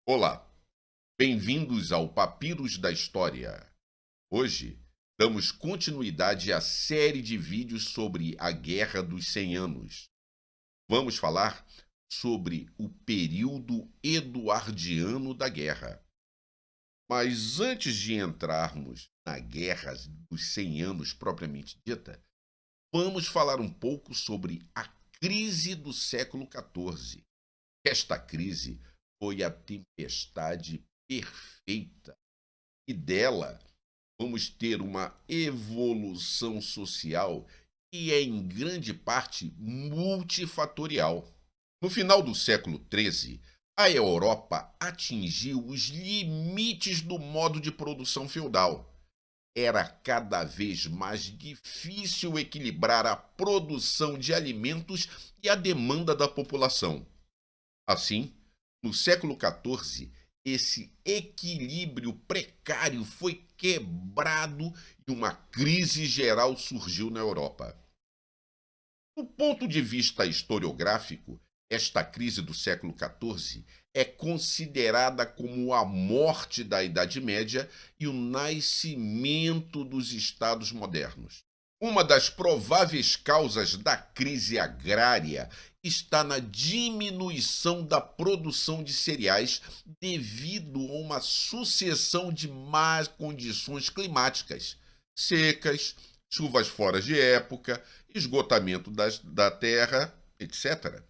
Olá, bem-vindos ao Papiros da História. Hoje, damos continuidade à série de vídeos sobre a Guerra dos 100 Anos. Vamos falar sobre o período eduardiano da guerra. Mas antes de entrarmos na Guerra dos 100 Anos propriamente dita, vamos falar um pouco sobre a crise do século XIV. Esta crise foi a tempestade perfeita e dela vamos ter uma evolução social que é em grande parte multifatorial. No final do século XIII, a Europa atingiu os limites do modo de produção feudal. Era cada vez mais difícil equilibrar a produção de alimentos e a demanda da população. Assim, no século XIV, esse equilíbrio precário foi quebrado e uma crise geral surgiu na Europa. Do ponto de vista historiográfico, esta crise do século XIV é considerada como a morte da Idade Média e o nascimento dos Estados modernos. Uma das prováveis causas da crise agrária está na diminuição da produção de cereais devido a uma sucessão de más condições climáticas, secas, chuvas fora de época, esgotamento da terra, etc.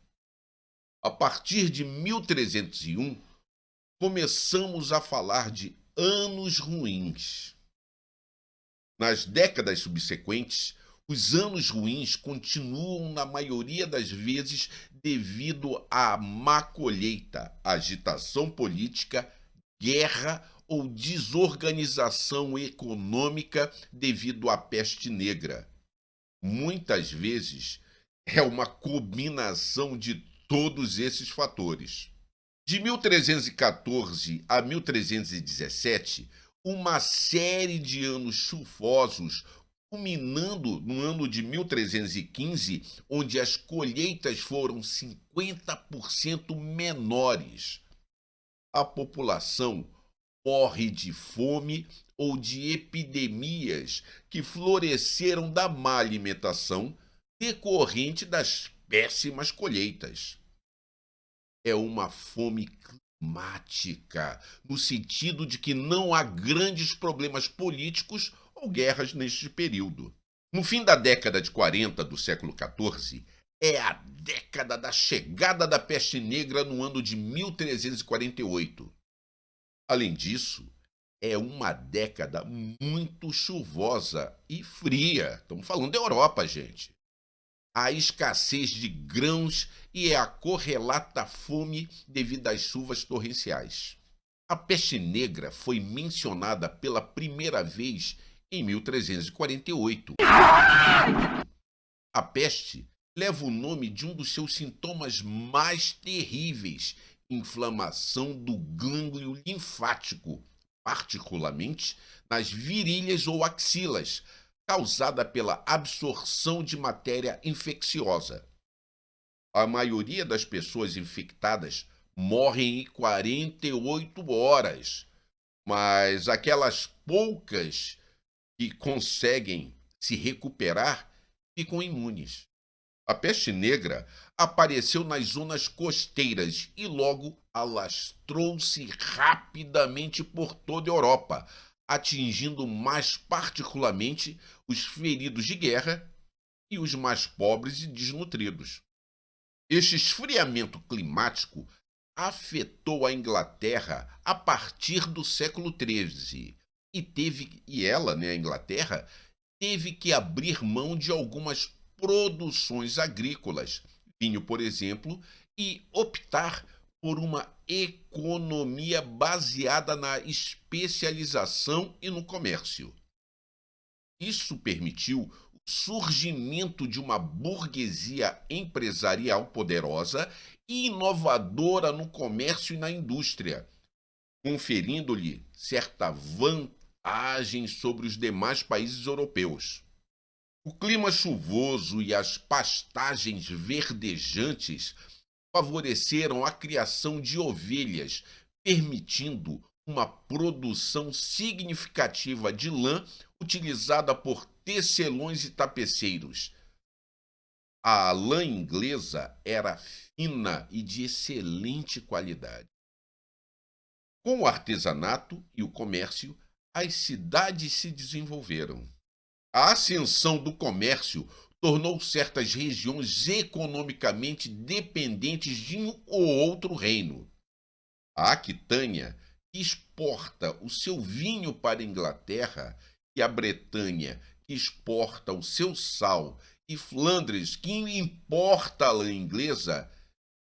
A partir de 1301, começamos a falar de anos ruins. Nas décadas subsequentes, os anos ruins continuam, na maioria das vezes, devido à má colheita, agitação política, guerra ou desorganização econômica devido à peste negra. Muitas vezes, é uma combinação de todos esses fatores. De 1314 a 1317, uma série de anos chuvosos, culminando no ano de 1315, onde as colheitas foram 50% menores. A população morre de fome ou de epidemias que floresceram da má alimentação decorrente das péssimas colheitas. É uma fome climática, no sentido de que não há grandes problemas políticos ou guerras neste período. No fim da década de 40 do século XIV, é a década da chegada da peste negra no ano de 1348. Além disso, é uma década muito chuvosa e fria. Estamos falando da Europa, gente. Há escassez de grãos e a correlata fome devido às chuvas torrenciais. A peste negra foi mencionada pela primeira vez em 1348. A peste leva o nome de um dos seus sintomas mais terríveis, inflamação do gânglio linfático, particularmente nas virilhas ou axilas, causada pela absorção de matéria infecciosa. A maioria das pessoas infectadas morrem em 48 horas, mas aquelas poucas que conseguem se recuperar ficam imunes. A peste negra apareceu nas zonas costeiras e logo alastrou-se rapidamente por toda a Europa, atingindo mais particularmente os feridos de guerra e os mais pobres e desnutridos. Este esfriamento climático afetou a Inglaterra a partir do século XIII a Inglaterra, teve que abrir mão de algumas produções agrícolas, vinho, por exemplo, e optar por uma economia baseada na especialização e no comércio. Isso permitiu o surgimento de uma burguesia empresarial poderosa e inovadora no comércio e na indústria, conferindo-lhe certa vantagem sobre os demais países europeus. O clima chuvoso e as pastagens verdejantes favoreceram a criação de ovelhas, permitindo uma produção significativa de lã utilizada por tecelões e tapeceiros. A lã inglesa era fina e de excelente qualidade. Com o artesanato e o comércio, as cidades se desenvolveram. A ascensão do comércio tornou certas regiões economicamente dependentes de um ou outro reino. A Aquitânia, que exporta o seu vinho para a Inglaterra, e a Bretanha, que exporta o seu sal, e Flandres, que importa a lã inglesa,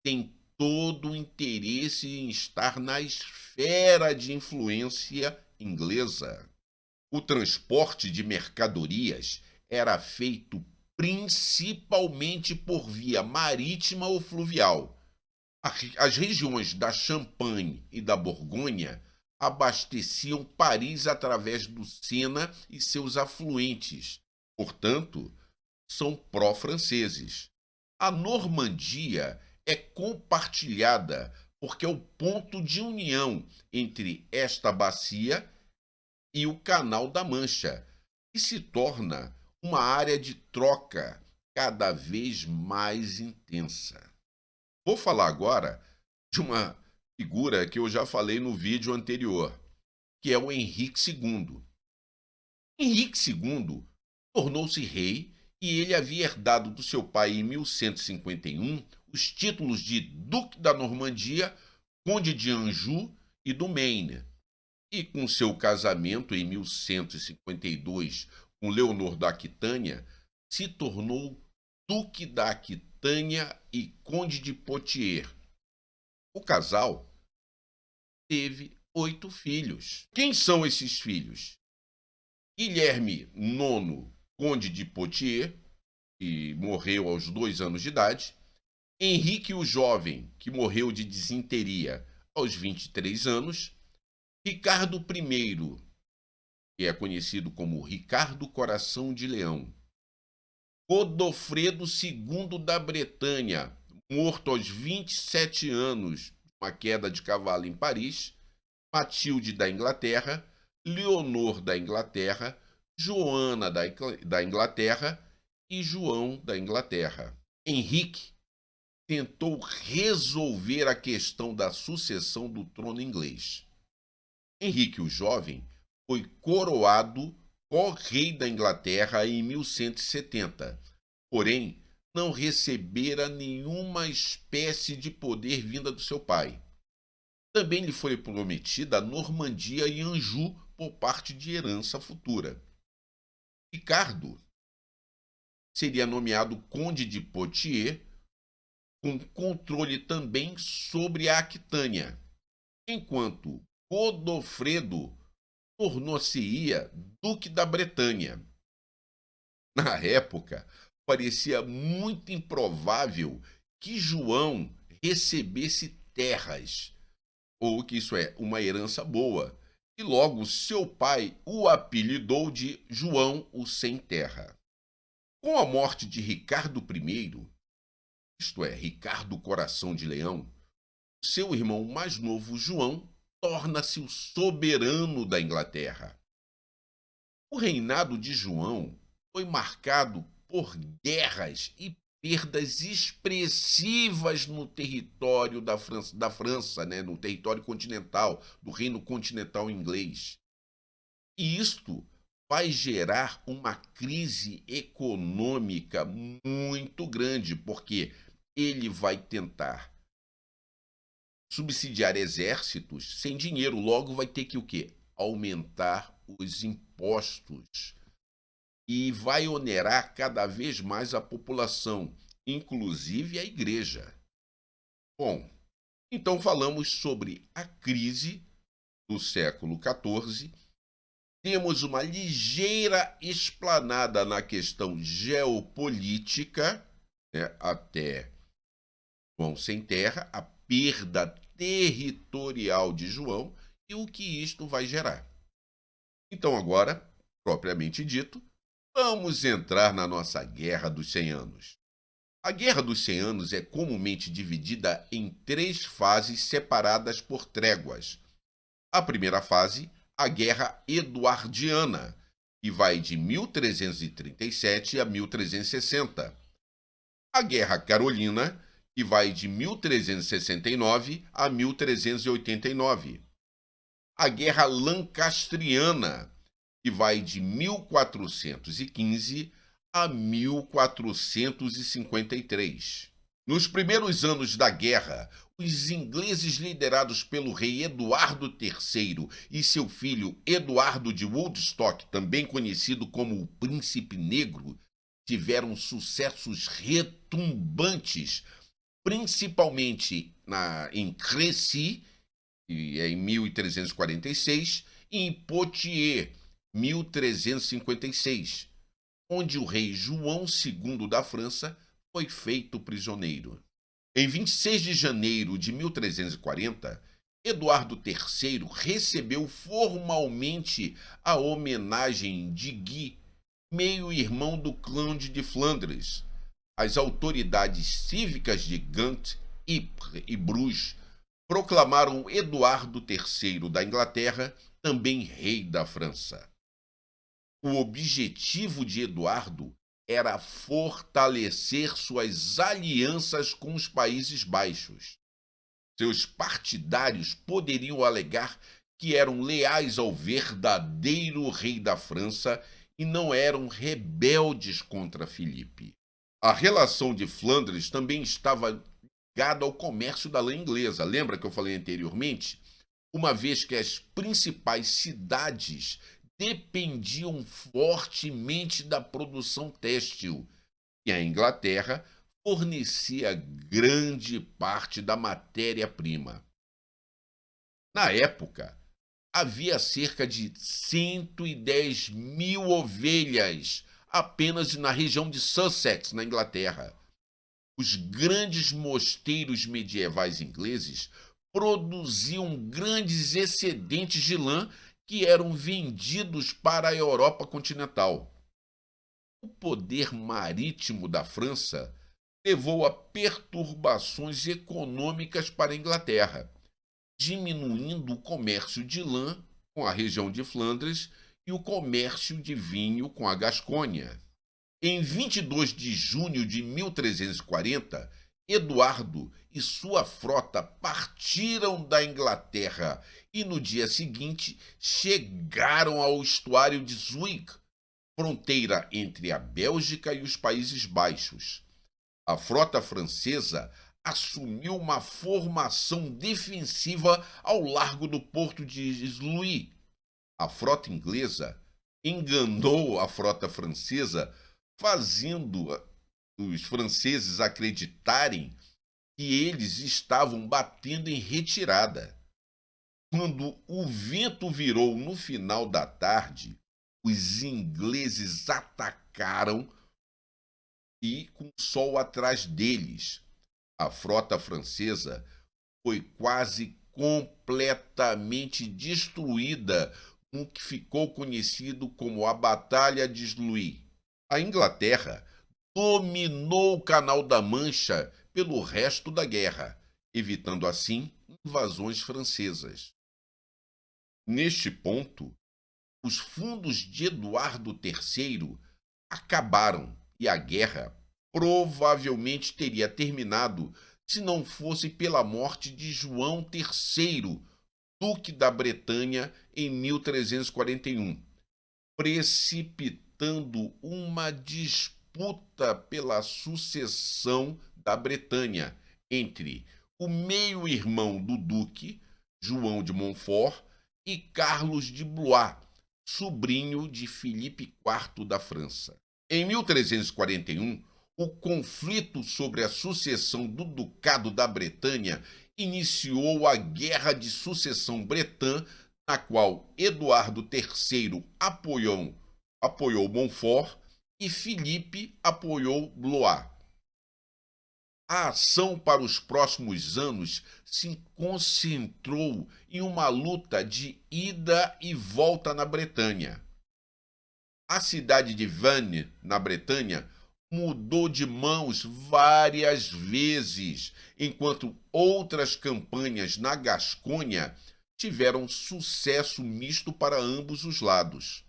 tem todo o interesse em estar na esfera de influência inglesa. O transporte de mercadorias era feito principalmente por via marítima ou fluvial. As regiões da Champagne e da Borgonha abasteciam Paris através do Sena e seus afluentes. Portanto, são pró-franceses. A Normandia é compartilhada porque é o ponto de união entre esta bacia e o Canal da Mancha, que se torna uma área de troca cada vez mais intensa. Vou falar agora de uma figura que eu já falei no vídeo anterior, que é o Henrique II. Henrique II tornou-se rei e ele havia herdado do seu pai em 1151 os títulos de Duque da Normandia, Conde de Anjou e do Maine. E com seu casamento em 1152 com Leonor da Aquitânia, se tornou Duque da Aquitânia e Conde de Poitiers. O casal teve 8 filhos. Quem são esses filhos? Guilherme IX, Conde de Poitiers, que morreu aos 2 anos de idade. Henrique o Jovem, que morreu de desinteria aos 23 anos. Ricardo I, que é conhecido como Ricardo Coração de Leão. Godofredo II da Bretanha, morto aos 27 anos, uma queda de cavalo em Paris. Matilde da Inglaterra, Leonor da Inglaterra, Joana da Inglaterra e João da Inglaterra. Henrique tentou resolver a questão da sucessão do trono inglês. Henrique o Jovem foi coroado co-rei da Inglaterra em 1170, porém não recebera nenhuma espécie de poder vinda do seu pai. Também lhe foi prometida a Normandia e Anjou por parte de herança futura. Ricardo seria nomeado Conde de Poitiers, com controle também sobre a Aquitânia, enquanto Godofredo tornou-se-ia Duque da Bretanha. Na época, parecia muito improvável que João recebesse terras, ou que isso é, uma herança boa, e logo seu pai o apelidou de João o Sem Terra. Com a morte de Ricardo I, isto é, Ricardo Coração de Leão, seu irmão mais novo, João, torna-se o soberano da Inglaterra. O reinado de João foi marcado por guerras e perdas expressivas no território da França, no território continental, do reino continental inglês. E isto vai gerar uma crise econômica muito grande, porque ele vai tentar subsidiar exércitos sem dinheiro, logo vai ter que o quê? Aumentar os impostos. E vai onerar cada vez mais a população, inclusive a igreja. Bom, então falamos sobre a crise do século XIV. Temos uma ligeira explanada na questão geopolítica, até João Sem Terra, a perda territorial de João e o que isto vai gerar. Então agora, propriamente dito, vamos entrar na nossa Guerra dos 100 Anos. A Guerra dos 100 Anos é comumente dividida em três fases separadas por tréguas. A primeira fase, a Guerra Eduardiana, que vai de 1337 a 1360. A Guerra Carolina, que vai de 1369 a 1389. A Guerra Lancastriana, que vai de 1415 a 1453. Nos primeiros anos da guerra, os ingleses liderados pelo rei Eduardo III e seu filho Eduardo de Woodstock, também conhecido como o Príncipe Negro, tiveram sucessos retumbantes, principalmente em Crécy, em 1346, e em Poitiers, 1356, onde o rei João II da França foi feito prisioneiro. Em 26 de janeiro de 1340, Eduardo III recebeu formalmente a homenagem de Guy, meio-irmão do Conde de Flandres. As autoridades cívicas de Gand, Ypres e Bruges proclamaram Eduardo III da Inglaterra também rei da França. O objetivo de Eduardo era fortalecer suas alianças com os Países Baixos. Seus partidários poderiam alegar que eram leais ao verdadeiro rei da França e não eram rebeldes contra Filipe. A relação de Flandres também estava ligada ao comércio da lã inglesa. Lembra que eu falei anteriormente? Uma vez que as principais cidades dependiam fortemente da produção têxtil, e a Inglaterra fornecia grande parte da matéria-prima. Na época, havia cerca de 110 mil ovelhas apenas na região de Sussex, na Inglaterra. Os grandes mosteiros medievais ingleses produziam grandes excedentes de lã que eram vendidos para a Europa continental. O poder marítimo da França levou a perturbações econômicas para a Inglaterra, diminuindo o comércio de lã com a região de Flandres e o comércio de vinho com a Gascônia. Em 22 de junho de 1340, Eduardo e sua frota partiram da Inglaterra e no dia seguinte chegaram ao estuário de Zwick, fronteira entre a Bélgica e os Países Baixos. A frota francesa assumiu uma formação defensiva ao largo do porto de Sluis. A frota inglesa enganou a frota francesa, fazendo os franceses acreditarem que eles estavam batendo em retirada. Quando o vento virou no final da tarde, os ingleses atacaram e com o sol atrás deles. A frota francesa foi quase completamente destruída no que ficou conhecido como a Batalha de Sluis. A Inglaterra dominou o Canal da Mancha pelo resto da guerra, evitando assim invasões francesas. Neste ponto, os fundos de Eduardo III acabaram e a guerra provavelmente teria terminado se não fosse pela morte de João III, Duque da Bretanha, em 1341, precipitando uma disputa pela sucessão da Bretanha entre o meio-irmão do Duque, João de Montfort, e Carlos de Blois, sobrinho de Filipe IV da França. Em 1341, o conflito sobre a sucessão do Ducado da Bretanha iniciou a Guerra de Sucessão Bretã, na qual Eduardo III apoiou Montfort e Filipe apoiou Blois. A ação para os próximos anos se concentrou em uma luta de ida e volta na Bretanha. A cidade de Vannes, na Bretanha, mudou de mãos várias vezes, enquanto outras campanhas na Gasconha tiveram sucesso misto para ambos os lados.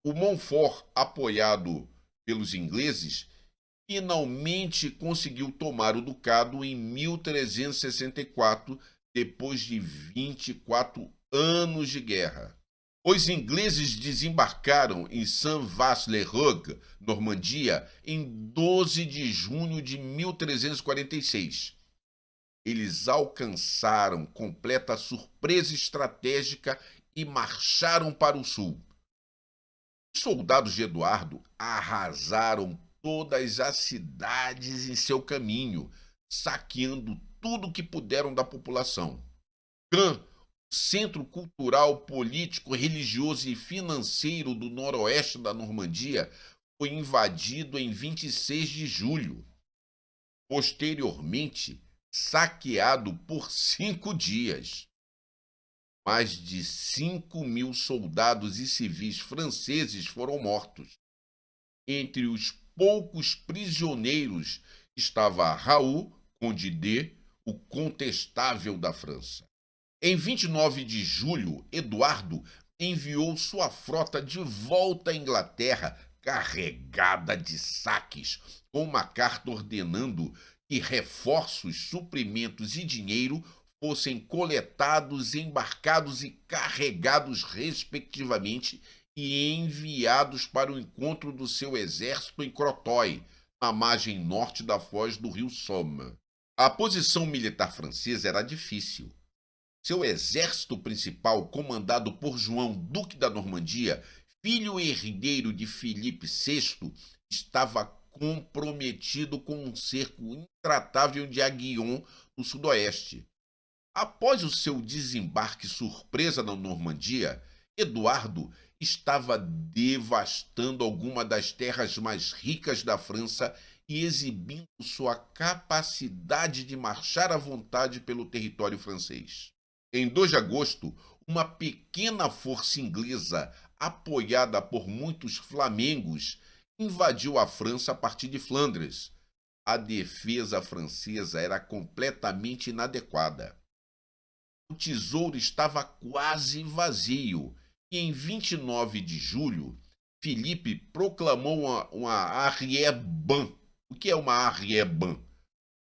O Montfort, apoiado pelos ingleses, finalmente conseguiu tomar o ducado em 1364, depois de 24 anos de guerra. Os ingleses desembarcaram em Saint-Vaast-le-Rogue, Normandia, em 12 de junho de 1346. Eles alcançaram completa surpresa estratégica e marcharam para o sul. Os soldados de Eduardo arrasaram todas as cidades em seu caminho, saqueando tudo que puderam da população. Caen, centro cultural, político, religioso e financeiro do noroeste da Normandia, foi invadido em 26 de julho. Posteriormente, saqueado por 5 dias. Mais de 5.000 soldados e civis franceses foram mortos. Entre os poucos prisioneiros estava Raoul, conde de, o contestável da França. Em 29 de julho, Eduardo enviou sua frota de volta à Inglaterra, carregada de saques, com uma carta ordenando que reforços, suprimentos e dinheiro fossem coletados, embarcados e carregados, respectivamente, e enviados para o encontro do seu exército em Crotoy, na margem norte da foz do rio Somme. A posição militar francesa era difícil. Seu exército principal, comandado por João, duque da Normandia, filho e herdeiro de Filipe VI, estava comprometido com um cerco intratável de Aiguillon, no sudoeste. Após o seu desembarque surpresa na Normandia, Eduardo estava devastando algumas das terras mais ricas da França e exibindo sua capacidade de marchar à vontade pelo território francês. Em 2 de agosto, uma pequena força inglesa, apoiada por muitos flamengos, invadiu a França a partir de Flandres. A defesa francesa era completamente inadequada. O tesouro estava quase vazio e, em 29 de julho, Filipe proclamou uma arrière-ban. O que é uma arrière-ban?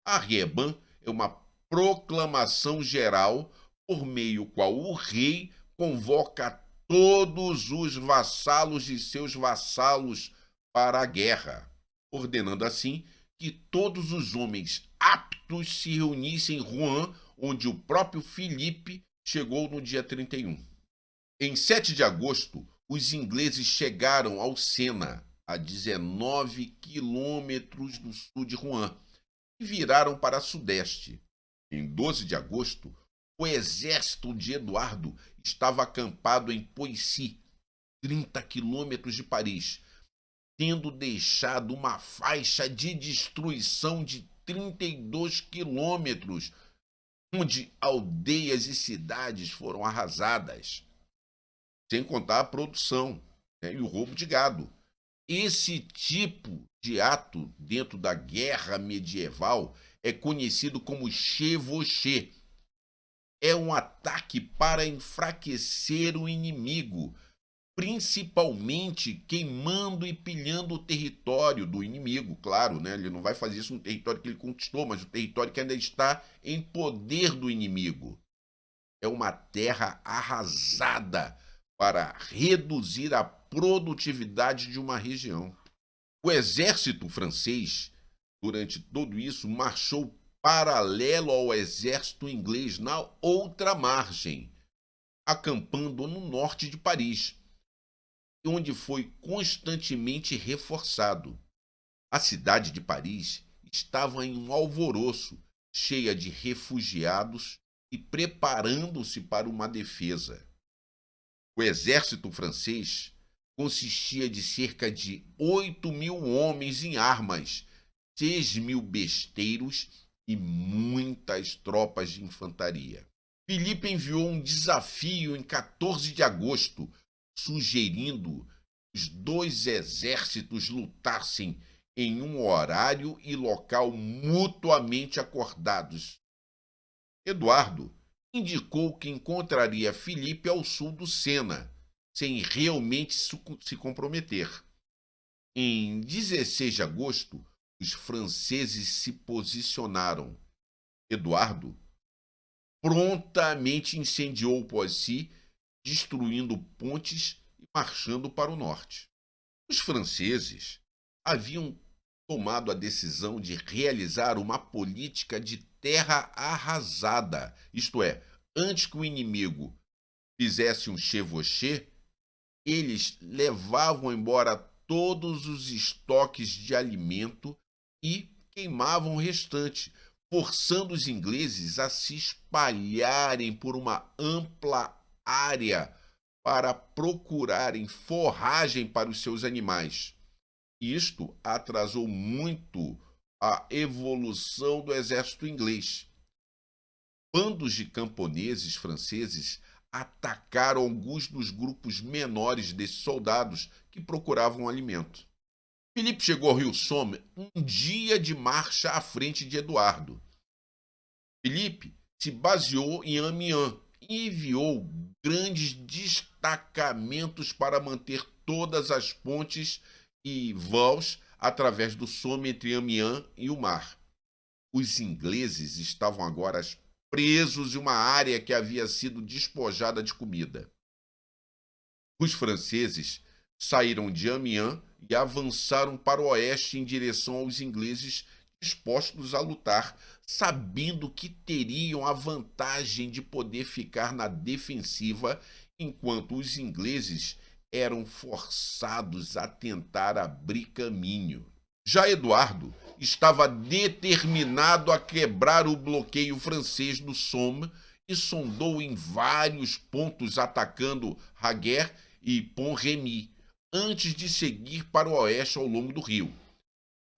Arrière-ban é uma proclamação geral por meio qual o rei convoca todos os vassalos de seus vassalos para a guerra, ordenando assim que todos os homens aptos se reunissem em Rouen, onde o próprio Filipe chegou no dia 31. Em 7 de agosto, os ingleses chegaram ao Sena, a 19 quilômetros do sul de Rouen, e viraram para sudeste. Em 12 de agosto, o exército de Eduardo estava acampado em Poissy, 30 quilômetros de Paris, tendo deixado uma faixa de destruição de 32 quilômetros, onde aldeias e cidades foram arrasadas, sem contar a produção, né, e o roubo de gado. Esse tipo de ato dentro da guerra medieval é conhecido como chevauchée. É um ataque para enfraquecer o inimigo, principalmente queimando e pilhando o território do inimigo, claro, né? Ele não vai fazer isso no território que ele conquistou, mas o território que ainda está em poder do inimigo. É uma terra arrasada para reduzir a produtividade de uma região. O exército francês, durante tudo isso, marchou paralelo ao exército inglês na outra margem, acampando no norte de Paris, onde foi constantemente reforçado. A cidade de Paris estava em um alvoroço, cheia de refugiados e preparando-se para uma defesa. O exército francês consistia de cerca de 8.000 homens em armas, 6.000 besteiros e muitas tropas de infantaria. Filipe enviou um desafio em 14 de agosto, sugerindo os dois exércitos lutassem em um horário e local mutuamente acordados. Eduardo indicou que encontraria Filipe ao sul do Sena, sem realmente se comprometer. Em 16 de agosto, os franceses se posicionaram. Eduardo prontamente incendiou Poissy, destruindo pontes e marchando para o norte. Os franceses haviam tomado a decisão de realizar uma política de terra arrasada, isto é, antes que o inimigo fizesse um chevauchê, eles levavam embora todos os estoques de alimento e queimavam o restante, forçando os ingleses a se espalharem por uma ampla área para procurarem forragem para os seus animais. Isto atrasou muito a evolução do exército inglês. Bandos de camponeses franceses atacaram alguns dos grupos menores desses soldados que procuravam alimento. Filipe chegou ao rio Somme um dia de marcha à frente de Eduardo. Filipe se baseou em Amiens e enviou grandes destacamentos para manter todas as pontes e vãos através do Somme entre Amiens e o mar. Os ingleses estavam agora presos em uma área que havia sido despojada de comida. Os franceses saíram de Amiens e avançaram para o oeste em direção aos ingleses dispostos a lutar, sabendo que teriam a vantagem de poder ficar na defensiva enquanto os ingleses eram forçados a tentar abrir caminho. Já Eduardo estava determinado a quebrar o bloqueio francês do Somme e sondou em vários pontos atacando Raguer e Pont-Remy, antes de seguir para o oeste ao longo do rio.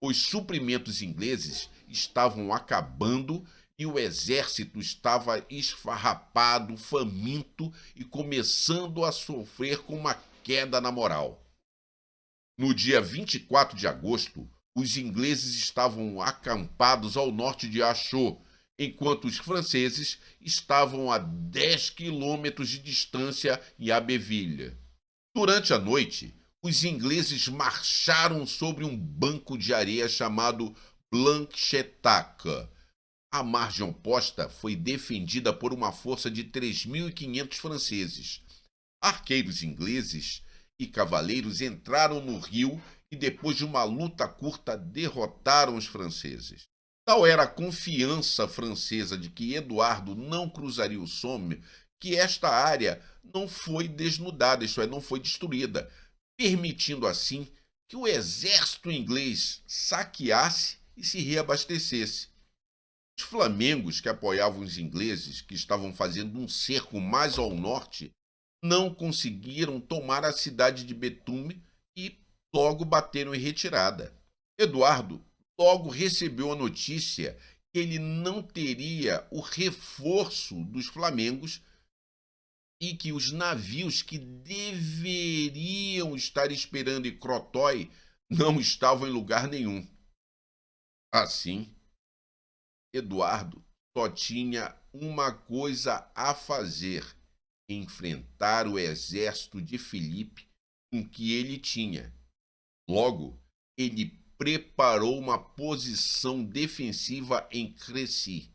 Os suprimentos ingleses estavam acabando e o exército estava esfarrapado, faminto e começando a sofrer com uma queda na moral. No dia 24 de agosto, os ingleses estavam acampados ao norte de Achot, enquanto os franceses estavam a 10 quilômetros de distância em Abbeville. Durante a noite, os ingleses marcharam sobre um banco de areia chamado Blanchetac. A margem oposta foi defendida por uma força de 3.500 franceses. Arqueiros ingleses e cavaleiros entraram no rio e, depois de uma luta curta, derrotaram os franceses. Tal era a confiança francesa de que Eduardo não cruzaria o Somme, que esta área não foi desnudada, isto é, não foi destruída, permitindo assim que o exército inglês saqueasse e se reabastecesse. Os flamengos que apoiavam os ingleses, que estavam fazendo um cerco mais ao norte, não conseguiram tomar a cidade de Betume e logo bateram em retirada. Eduardo logo recebeu a notícia que ele não teria o reforço dos flamengos e que os navios que deveriam estar esperando em Crotoy não estavam em lugar nenhum. Assim, Eduardo só tinha uma coisa a fazer: enfrentar o exército de Filipe com o que ele tinha. Logo, ele preparou uma posição defensiva em Crécy.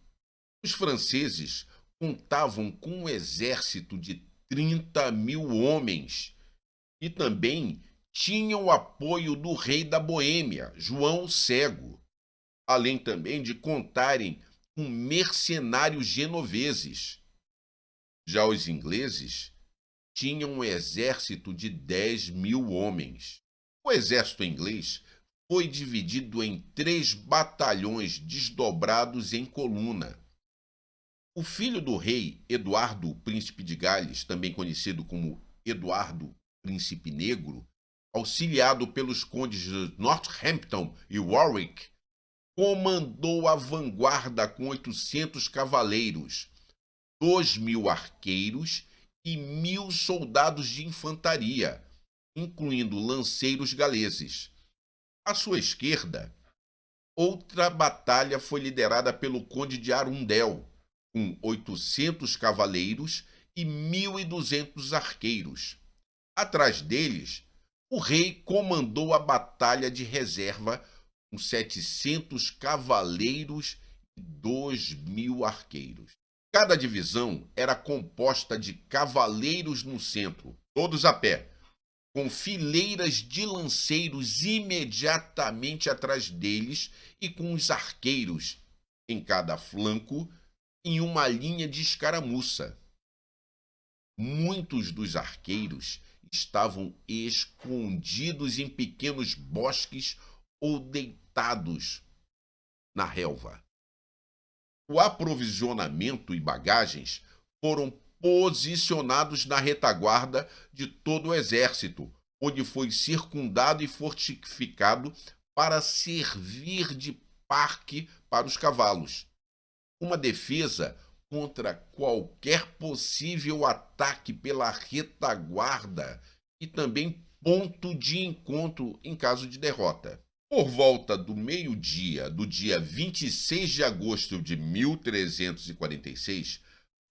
Os franceses contavam com um exército de 30.000 homens e também tinham o apoio do rei da Boêmia, João o Cego, além também de contarem com mercenários genoveses. Já os ingleses tinham um exército de 10.000 homens. O exército inglês foi dividido em 3 batalhões desdobrados em coluna. O filho do rei, Eduardo, príncipe de Gales, também conhecido como Eduardo, príncipe negro, auxiliado pelos condes de Northampton e Warwick, comandou a vanguarda com 800 cavaleiros, 2.000 arqueiros e 1.000 soldados de infantaria, incluindo lanceiros galeses. À sua esquerda, outra batalha foi liderada pelo conde de Arundel, com 800 cavaleiros e 1.200 arqueiros. Atrás deles, o rei comandou a batalha de reserva com 700 cavaleiros e 2.000 arqueiros. Cada divisão era composta de cavaleiros no centro, todos a pé, com fileiras de lanceiros imediatamente atrás deles e com os arqueiros em cada flanco em uma linha de escaramuça. Muitos dos arqueiros estavam escondidos em pequenos bosques ou deitados na relva. O aprovisionamento e bagagens foram posicionados na retaguarda de todo o exército, onde foi circundado e fortificado para servir de parque para os cavalos. Uma defesa contra qualquer possível ataque pela retaguarda e também ponto de encontro em caso de derrota. Por volta do meio-dia do dia 26 de agosto de 1346,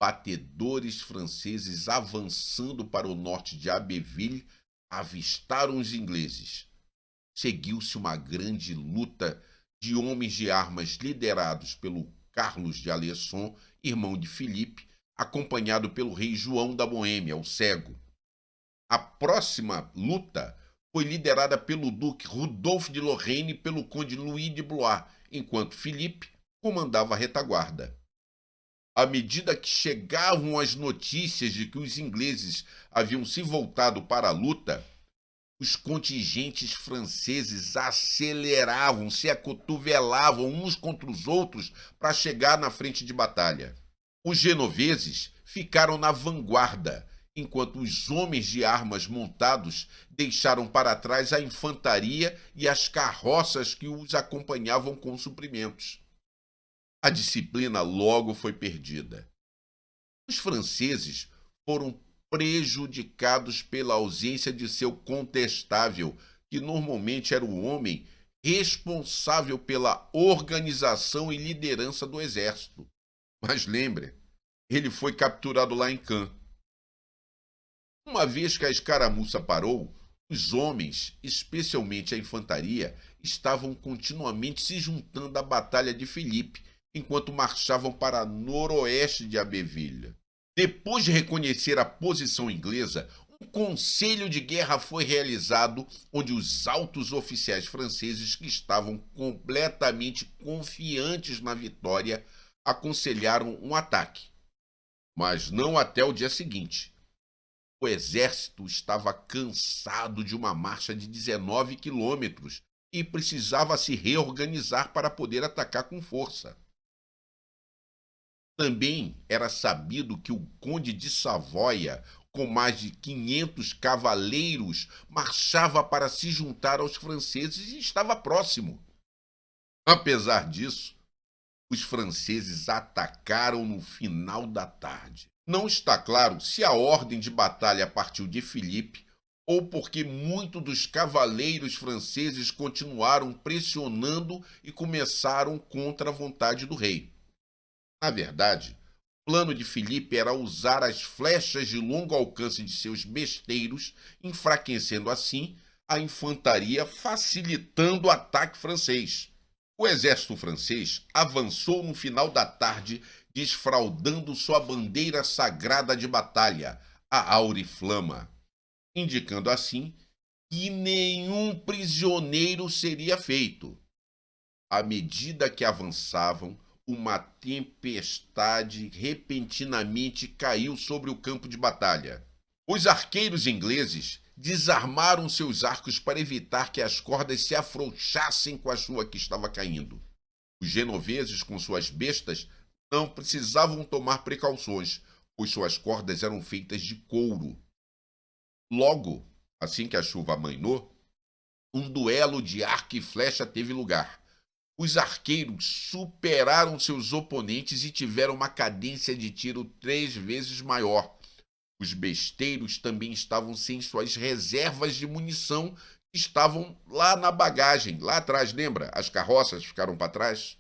batedores franceses avançando para o norte de Abbeville avistaram os ingleses. Seguiu-se uma grande luta de homens de armas liderados pelo Carlos de Alençon, irmão de Filipe, acompanhado pelo rei João da Boêmia, o Cego. A próxima luta foi liderada pelo duque Rodolfo de Lorraine e pelo conde Louis de Blois, enquanto Filipe comandava a retaguarda. À medida que chegavam as notícias de que os ingleses haviam se voltado para a luta, os contingentes franceses aceleravam, se acotovelavam uns contra os outros para chegar na frente de batalha. Os genoveses ficaram na vanguarda, enquanto os homens de armas montados deixaram para trás a infantaria e as carroças que os acompanhavam com suprimentos. A disciplina logo foi perdida. Os franceses foram prejudicados pela ausência de seu contestável, que normalmente era o homem responsável pela organização e liderança do exército. Mas lembre, ele foi capturado lá em Caen. Uma vez que a escaramuça parou, os homens, especialmente a infantaria, estavam continuamente se juntando à Batalha de Filipe, enquanto marchavam para noroeste de Abbeville. Depois de reconhecer a posição inglesa, um conselho de guerra foi realizado, onde os altos oficiais franceses, que estavam completamente confiantes na vitória, aconselharam um ataque. Mas não até o dia seguinte. O exército estava cansado de uma marcha de 19 quilômetros e precisava se reorganizar para poder atacar com força. Também era sabido que o conde de Savoia, com mais de 500 cavaleiros, marchava para se juntar aos franceses e estava próximo. Apesar disso, os franceses atacaram no final da tarde. Não está claro se a ordem de batalha partiu de Filipe ou porque muitos dos cavaleiros franceses continuaram pressionando e começaram contra a vontade do rei. Na verdade, o plano de Filipe era usar as flechas de longo alcance de seus besteiros, enfraquecendo assim a infantaria, facilitando o ataque francês. O exército francês avançou no final da tarde, desfraldando sua bandeira sagrada de batalha, a auriflama, indicando assim que nenhum prisioneiro seria feito. À medida que avançavam, uma tempestade repentinamente caiu sobre o campo de batalha. Os arqueiros ingleses desarmaram seus arcos para evitar que as cordas se afrouxassem com a chuva que estava caindo. Os genoveses, com suas bestas, não precisavam tomar precauções, pois suas cordas eram feitas de couro. Logo, assim que a chuva amainou, um duelo de arco e flecha teve lugar. Os arqueiros superaram seus oponentes e tiveram uma cadência de tiro 3 vezes maior, Os besteiros também estavam sem suas reservas de munição, que estavam lá na bagagem, lá atrás, lembra? As carroças ficaram para trás.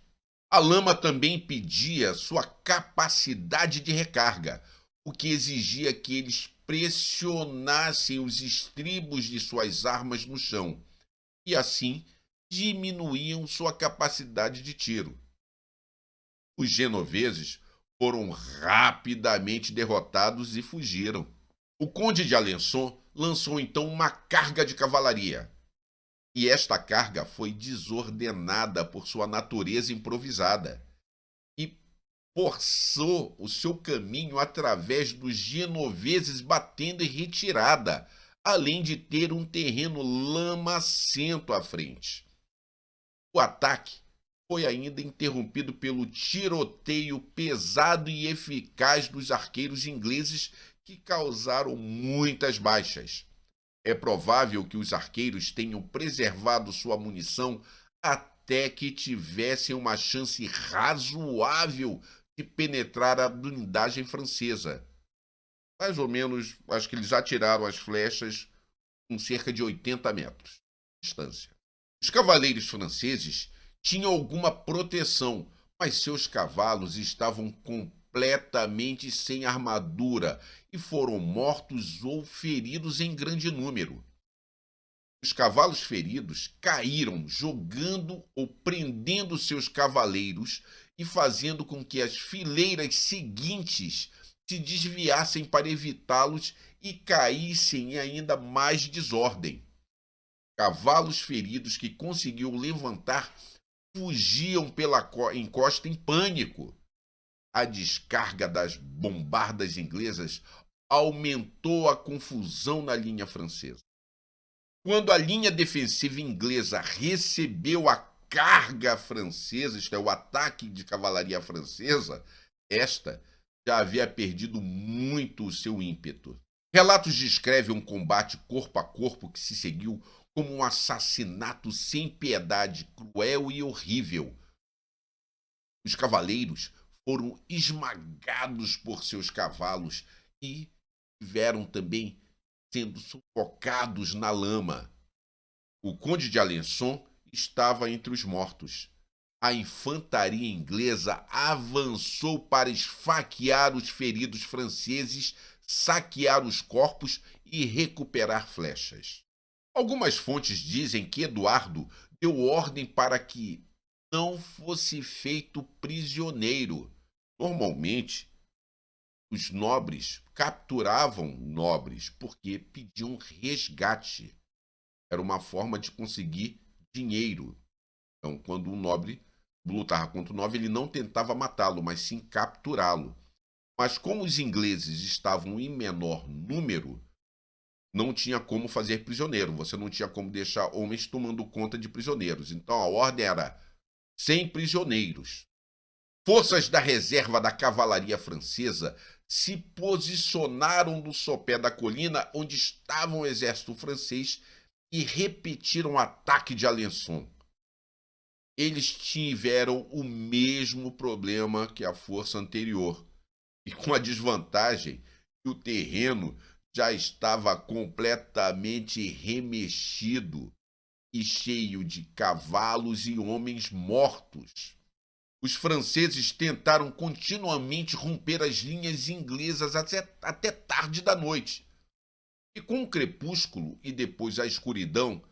A lama também impedia sua capacidade de recarga, o que exigia que eles pressionassem os estribos de suas armas no chão, e assim diminuíam sua capacidade de tiro. Os genoveses foram rapidamente derrotados e fugiram. O conde de Alençon lançou então uma carga de cavalaria. E esta carga foi desordenada por sua natureza improvisada e forçou o seu caminho através dos genoveses batendo em retirada, além de ter um terreno lamacento à frente. O ataque foi ainda interrompido pelo tiroteio pesado e eficaz dos arqueiros ingleses, que causaram muitas baixas. É provável que os arqueiros tenham preservado sua munição até que tivessem uma chance razoável de penetrar a blindagem francesa. Mais ou menos, acho que eles atiraram as flechas com cerca de 80 metros de distância. Os cavaleiros franceses tinham alguma proteção, mas seus cavalos estavam completamente sem armadura e foram mortos ou feridos em grande número. Os cavalos feridos caíram jogando ou prendendo seus cavaleiros e fazendo com que as fileiras seguintes se desviassem para evitá-los e caíssem em ainda mais desordem. Cavalos feridos que conseguiam levantar fugiam pela encosta em pânico. A descarga das bombardas inglesas aumentou a confusão na linha francesa. Quando a linha defensiva inglesa recebeu a carga francesa, isto é, o ataque de cavalaria francesa, esta já havia perdido muito o seu ímpeto. Relatos descrevem um combate corpo a corpo que se seguiu como um assassinato sem piedade, cruel e horrível. Os cavaleiros foram esmagados por seus cavalos e tiveram também sendo sufocados na lama. O conde de Alençon estava entre os mortos. A infantaria inglesa avançou para esfaquear os feridos franceses, saquear os corpos e recuperar flechas. Algumas fontes dizem que Eduardo deu ordem para que não fosse feito prisioneiro. Normalmente, os nobres capturavam nobres porque pediam resgate. Era uma forma de conseguir dinheiro. Então, quando um nobre lutava contra o nobre, ele não tentava matá-lo, mas sim capturá-lo. Mas como os ingleses estavam em menor número, não tinha como fazer prisioneiro. Você não tinha como deixar homens tomando conta de prisioneiros. Então, a ordem era 100 prisioneiros. Forças da reserva da cavalaria francesa se posicionaram no sopé da colina onde estava o exército francês e repetiram o ataque de Alençon. Eles tiveram o mesmo problema que a força anterior, e com a desvantagem que o terreno já estava completamente remexido e cheio de cavalos e homens mortos. Os franceses tentaram continuamente romper as linhas inglesas até tarde da noite. E com o crepúsculo e depois a escuridão,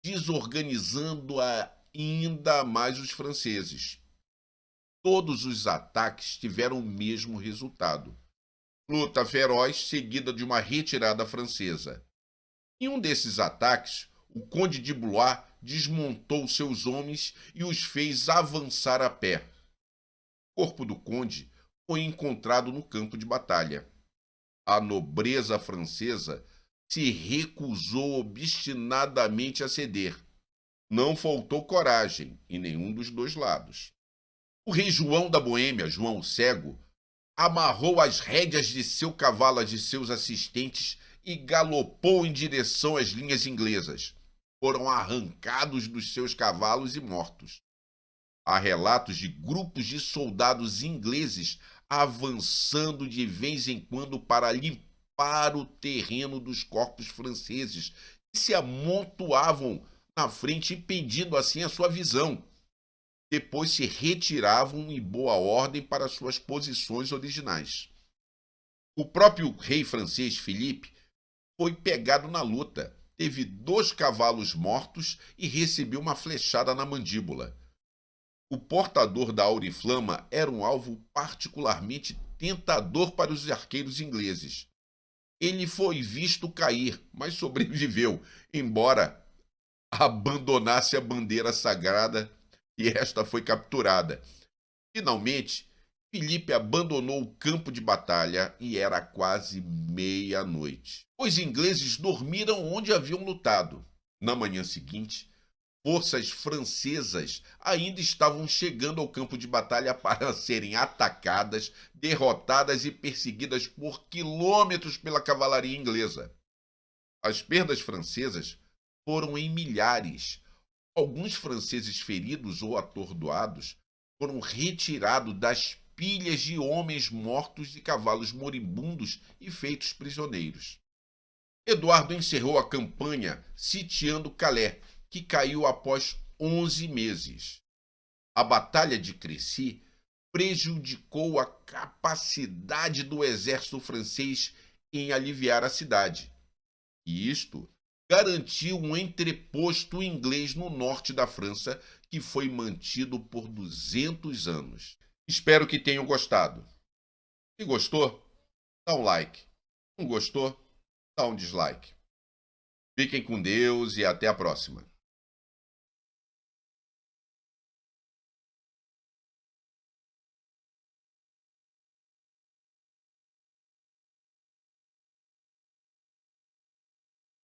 desorganizando ainda mais os franceses. Todos os ataques tiveram o mesmo resultado. Luta feroz seguida de uma retirada francesa. Em um desses ataques, o conde de Blois desmontou seus homens e os fez avançar a pé. O corpo do conde foi encontrado no campo de batalha. A nobreza francesa se recusou obstinadamente a ceder. Não faltou coragem em nenhum dos dois lados. O rei João da Boêmia, João o Cego, amarrou as rédeas de seu cavalo às de seus assistentes e galopou em direção às linhas inglesas. Foram arrancados dos seus cavalos e mortos. Há relatos de grupos de soldados ingleses avançando de vez em quando para para o terreno dos corpos franceses, que se amontoavam na frente, impedindo assim a sua visão. Depois se retiravam em boa ordem para suas posições originais. O próprio rei francês Filipe foi pegado na luta, teve 2 cavalos mortos e recebeu uma flechada na mandíbula. O portador da auriflama era um alvo particularmente tentador para os arqueiros ingleses. Ele foi visto cair, mas sobreviveu, embora abandonasse a bandeira sagrada e esta foi capturada. Finalmente, Filipe abandonou o campo de batalha e era quase meia-noite. Os ingleses dormiram onde haviam lutado. Na manhã seguinte, forças francesas ainda estavam chegando ao campo de batalha para serem atacadas, derrotadas e perseguidas por quilômetros pela cavalaria inglesa. As perdas francesas foram em milhares. Alguns franceses feridos ou atordoados foram retirados das pilhas de homens mortos e cavalos moribundos e feitos prisioneiros. Eduardo encerrou a campanha sitiando Calais, que caiu após 11 meses. A Batalha de Crécy prejudicou a capacidade do exército francês em aliviar a cidade. E isto garantiu um entreposto inglês no norte da França, que foi mantido por 200 anos. Espero que tenham gostado. Se gostou, dá um like. Não gostou, dá um dislike. Fiquem com Deus e até a próxima.